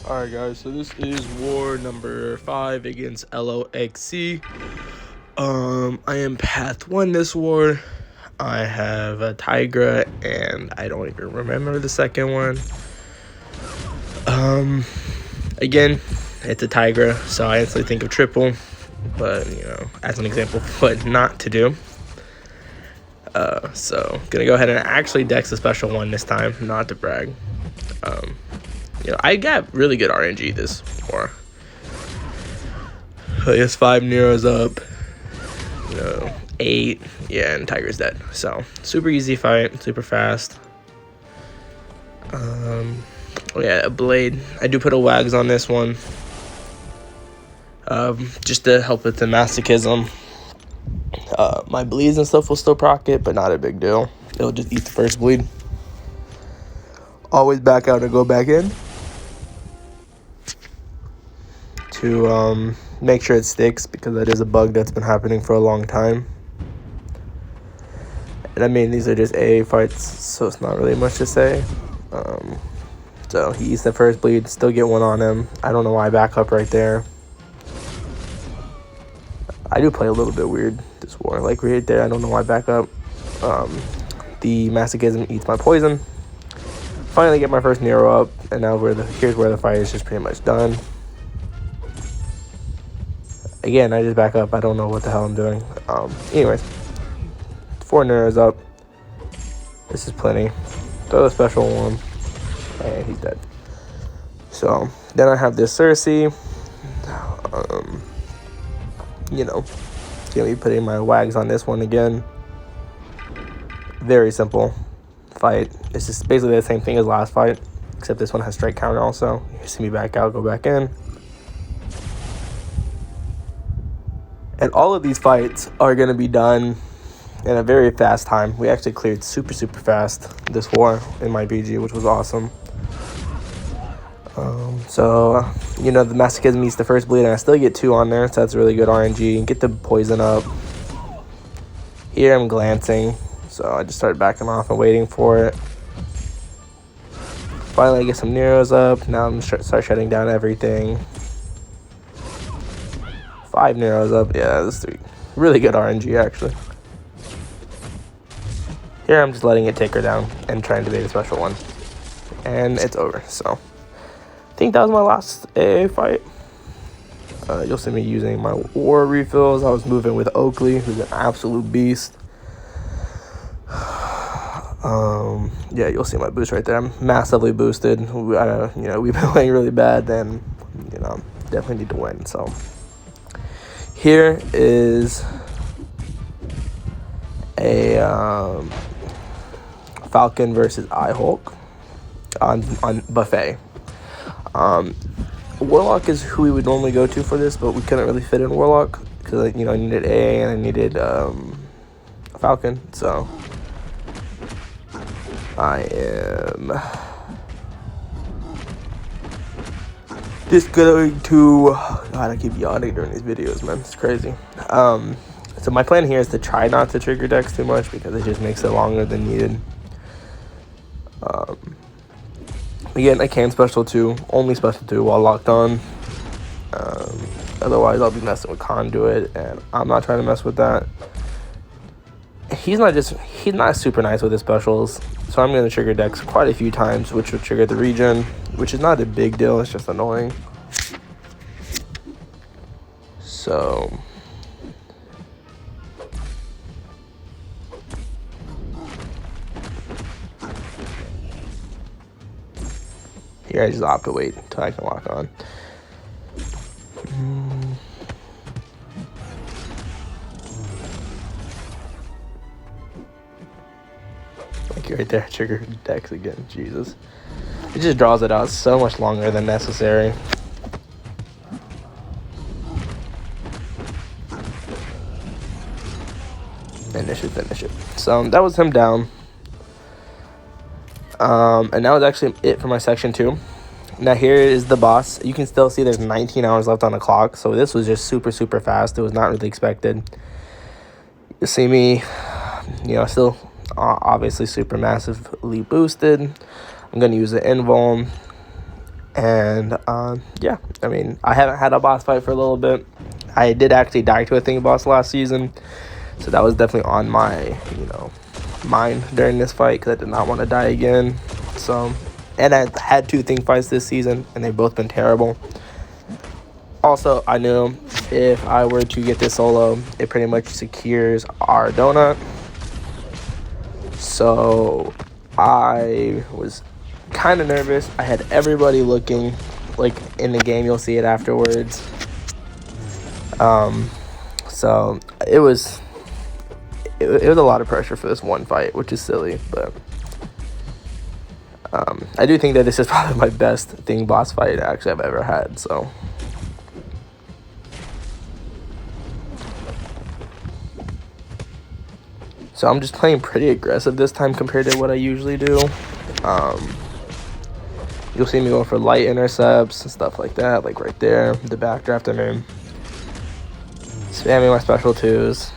Alright guys, so this is war number 5 against LOXC. I am path 1 this war. I have a Tigra and I don't even remember the second one. Again, it's a Tigra, so I instantly think of triple, but as an example of what not to do. So gonna go ahead and actually dex the special one this time, not to brag. I got really good RNG this war. I guess 5 Nero's up, 8, yeah, and Tiger's dead. So super easy fight, super fast. Oh yeah, a blade. I do put a wags on this one, just to help with the masochism. My bleeds and stuff will still proc it, but not a big deal. It'll just eat the first bleed. Always back out and go back in to make sure it sticks, because that is a bug that's been happening for a long time. And I mean, these are just AA fights, so it's not really much to say. So he eats the first bleed, still get one on him. I don't know why I back up right there. I do play a little bit weird this war, like right there. I don't know why I back up. The masochism eats my poison. Finally get my first Nero up, and now here's where the fight is just pretty much done. Again, I just back up. I don't know what the hell I'm doing. Anyways, 4 Neros up. This is plenty. Throw the special one, and he's dead. So then I have this Cersei. Gonna be putting my wags on this one again. Very simple fight. It's just basically the same thing as last fight, except this one has strike counter also. You see me back out, go back in. And all of these fights are going to be done in a very fast time. We actually cleared super fast this war in my BG, which was awesome. The masochism eats the first bleed, and I still get 2 on there, so that's really good RNG. Get the poison up. Here I'm glancing, so I just started backing off and waiting for it. Finally, I get some Neros up. Now I'm start shutting down everything. 5 Neros up. Yeah, this is 3. Really good RNG, actually. Here I'm just letting it take her down and trying to bait a special one. And it's over, so I think that was my last AA fight. You'll see me using my war refills. I was moving with Oakley, who's an absolute beast. Yeah, you'll see my boost right there. I'm massively boosted. We've been playing really bad, and definitely need to win. So here is a Falcon versus Hulk on buffet. Warlock is who we would normally go to for this, but we couldn't really fit in Warlock because I needed AA and I needed Falcon. So I am just going to, God, I keep yawning during these videos, man. It's crazy. So my plan here is to try not to trigger decks too much because it just makes it longer than needed. Again, I can special 2, only special 2 while locked on. Otherwise, I'll be messing with Conduit, and I'm not trying to mess with that. He's not super nice with his specials, so I'm going to trigger decks quite a few times, which will trigger the regen, which is not a big deal, it's just annoying. So here I just opt to wait until I can lock on. Like right there, trigger decks again. Jesus. It just draws it out so much longer than necessary. Finish it. So that was him down. And that was actually it for my section 2. Now here is the boss. You can still see there's 19 hours left on the clock, so this was just super fast. It was not really expected. You see me, still obviously super massively boosted. I'm going to use the invuln. And yeah, I mean, I haven't had a boss fight for a little bit. I did actually die to a thing boss last season, so that was definitely on my mind during this fight because I did not want to die again. So, and I had 2 thing fights this season, and they've both been terrible. Also, I knew if I were to get this solo, it pretty much secures our donut. So I was kind of nervous. I had everybody looking, like in the game, you'll see it afterwards. So it was a lot of pressure for this one fight, which is silly, but I do think that this is probably my best thing boss fight actually I've ever had. So I'm just playing pretty aggressive this time compared to what I usually do. You'll see me go for light intercepts and stuff like that, like right there, the backdraft I'm in. Spamming my special 2s.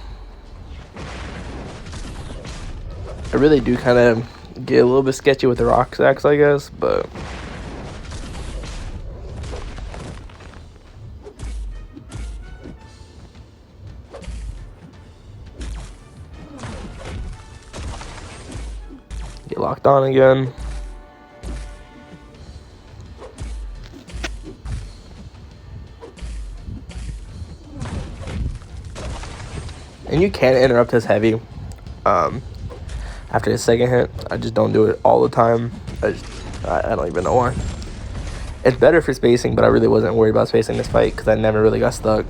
I really do kind of get a little bit sketchy with the LOXC, I guess, but get locked on again. And you can interrupt his heavy after his second hit. I just don't do it all the time. I don't even know why. It's better for spacing, but I really wasn't worried about spacing this fight because I never really got stuck.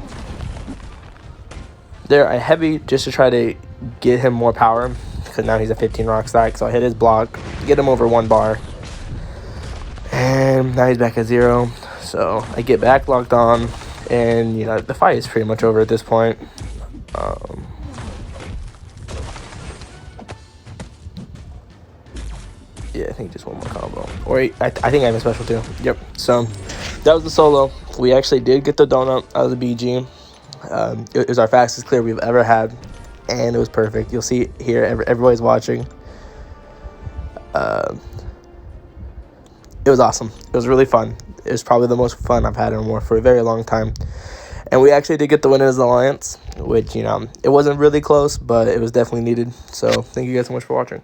There, I heavy just to try to get him more power because now he's a 15 rock stack. So I hit his block, get him over 1 bar, and now he's back at 0. So I get back locked on, and the fight is pretty much over at this point. Yeah, I think just one more combo. Or I think I have a special too. Yep. So that was the solo. We actually did get the donut out of the BG. It was our fastest clear we've ever had, and it was perfect. You'll see here, everybody's watching. It was awesome. It was really fun. It was probably the most fun I've had in War for a very long time. And we actually did get the win as Alliance, which, it wasn't really close, but it was definitely needed. So thank you guys so much for watching.